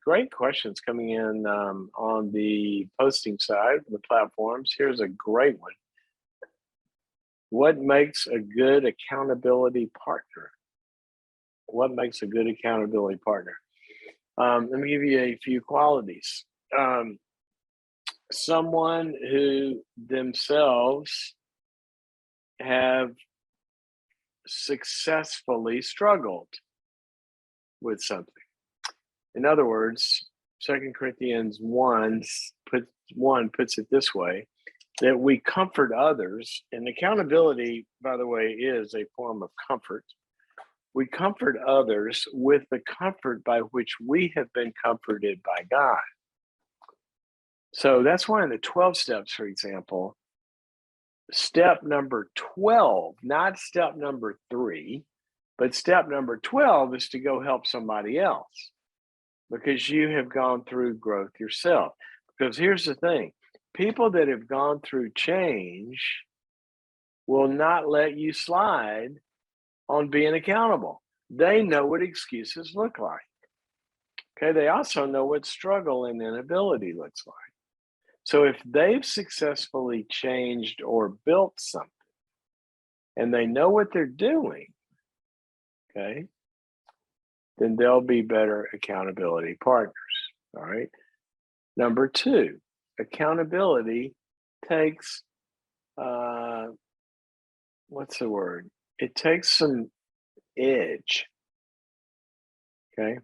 great questions coming in on the posting side of the platforms. Here's a great one. What makes a good accountability partner? What makes a good accountability partner? Let me give you a few qualities. Someone who themselves have successfully struggled with something. In other words, 2 Corinthians 1 puts it this way, that we comfort others, and accountability, by the way, is a form of comfort. We comfort others with the comfort by which we have been comforted by God. So that's why in the 12 steps, for example, step number 12, not step number 3, but step number 12 is to go help somebody else because you have gone through growth yourself. Because here's the thing, people that have gone through change will not let you slide on being accountable. They know what excuses look like. Okay, they also know what struggle and inability looks like. So if they've successfully changed or built something and they know what they're doing, okay, then they'll be better accountability partners. All right. Number 2, accountability takes, what's the word? It takes some edge. Okay.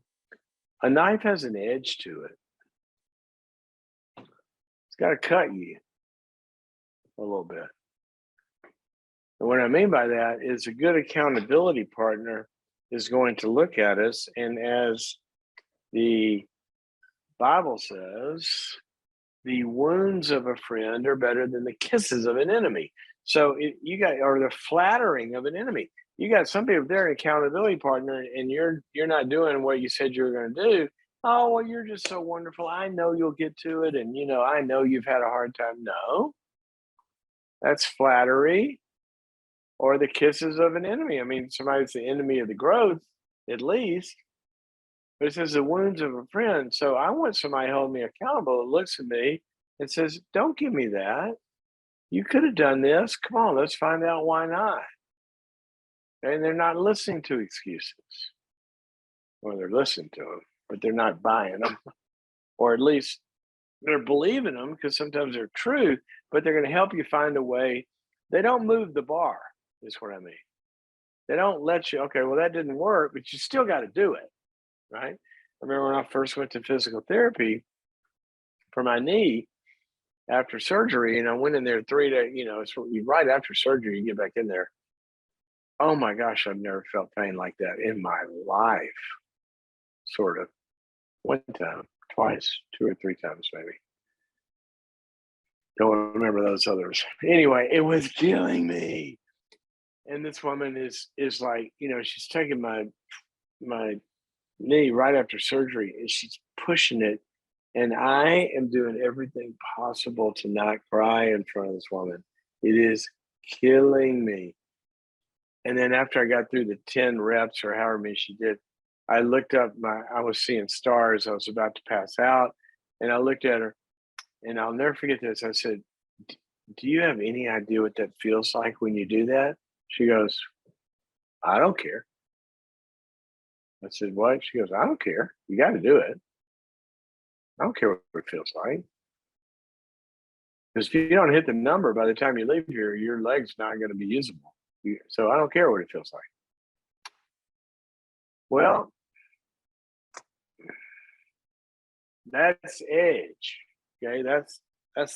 A knife has an edge to it. It's got to cut you a little bit. And what I mean by that is a good accountability partner is going to look at us, and as the Bible says, the wounds of a friend are better than the kisses of an enemy. So you got, or the flattering of an enemy. You got some people there, an accountability partner, and you're not doing what you said you were going to do. Oh, well, you're just so wonderful. I know you'll get to it, and I know you've had a hard time. No, that's flattery, or the kisses of an enemy. I mean, somebody's the enemy of the growth, at least. But it says the wounds of a friend. So I want somebody to hold me accountable that looks at me and says, don't give me that. You could have done this. Come on, let's find out why not. And they're not listening to excuses. Or they're listening to them, but they're not buying them. Or at least they're believing them because sometimes they're true, but they're going to help you find a way. They don't move the bar, is what I mean. They don't let you, okay, well, that didn't work, but you still got to do it. Right? I remember when I first went to physical therapy for my knee after surgery, and I went in there 3 days, it's right after surgery, you get back in there. Oh my gosh, I've never felt pain like that in my life. Sort of. One time, twice, 2 or 3 times maybe. Don't remember those others. Anyway, it was killing me. And this woman is like, she's taking my knee right after surgery and she's pushing it, and I am doing everything possible to not cry in front of this woman. It is killing me. And then after I got through the 10 reps or however many she did, I looked up, I was seeing stars. I was about to pass out, and I looked at her, and I'll never forget this. I said, do you have any idea what that feels like when you do that? She goes, I don't care. I said, what? She goes, I don't care. You got to do it. I don't care what it feels like. Because if you don't hit the number by the time you leave here, your leg's not going to be usable. So I don't care what it feels like. Well, that's edge. Okay, that's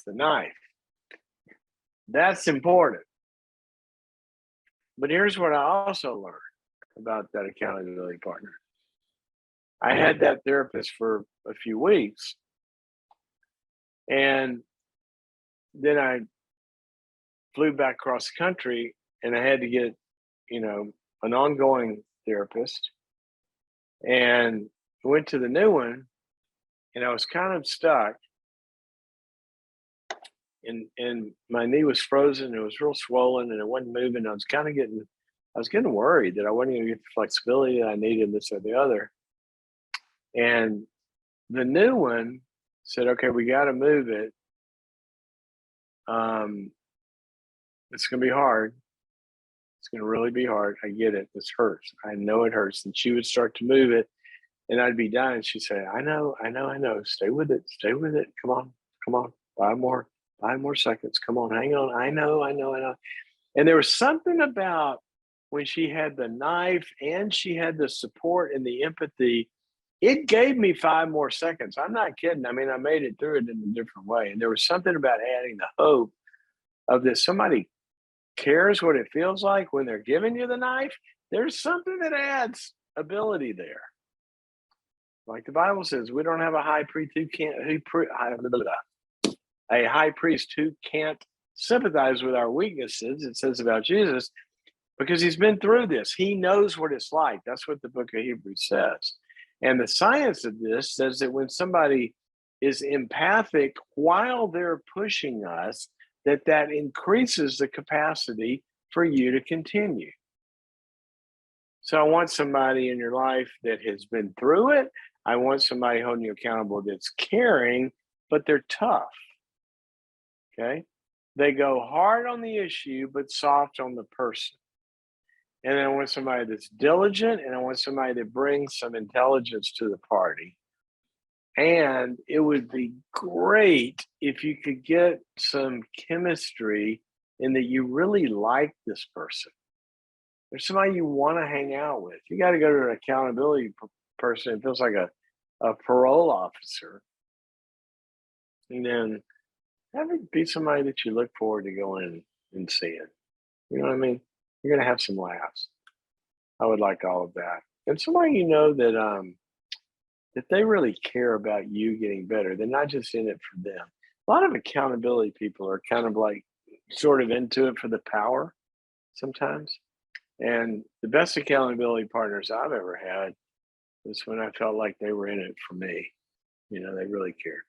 the knife. That's important. But here's what I also learned about that accountability partner. I had that therapist for a few weeks, and then I flew back across the country, and I had to get, an ongoing therapist, and went to the new one, and I was kind of stuck, and my knee was frozen. It was real swollen, and it wasn't moving. I was getting worried that I wasn't going to get the flexibility that I needed, this or the other. And The new one said, okay, we got to move it. It's going to be hard. It's going to really be hard. I get it. This hurts. I know it hurts. And she would start to move it, and I'd be done. And she'd say, I know. Stay with it. Stay with it. Come on. 5 more seconds. Come on. Hang on. I know. And there was something about when she had the knife and she had the support and the empathy, it gave me 5 more seconds. I'm not kidding. I mean, I made it through it in a different way. And there was something about adding the hope of that somebody cares what it feels like when they're giving you the knife. There's something that adds ability there. Like the Bible says, we don't have a high priest who can't, a high priest who can't sympathize with our weaknesses. It says about Jesus, because he's been through this. He knows what it's like. That's what the book of Hebrews says. And the science of this says that when somebody is empathic while they're pushing us, that increases the capacity for you to continue. So I want somebody in your life that has been through it. I want somebody holding you accountable that's caring, but they're tough. Okay? They go hard on the issue, but soft on the person. And I want somebody that's diligent, and I want somebody that brings some intelligence to the party. And it would be great if you could get some chemistry in that you really like this person. There's somebody you want to hang out with. You got to go to an accountability person. It feels like a parole officer. And then have it be somebody that you look forward to going and seeing. You know what I mean? You're going to have some laughs. I would like all of that. And somebody you know that they really care about you getting better. They're not just in it for them. A lot of accountability people are kind of like sort of into it for the power sometimes. And the best accountability partners I've ever had was when I felt like they were in it for me. You know, they really cared.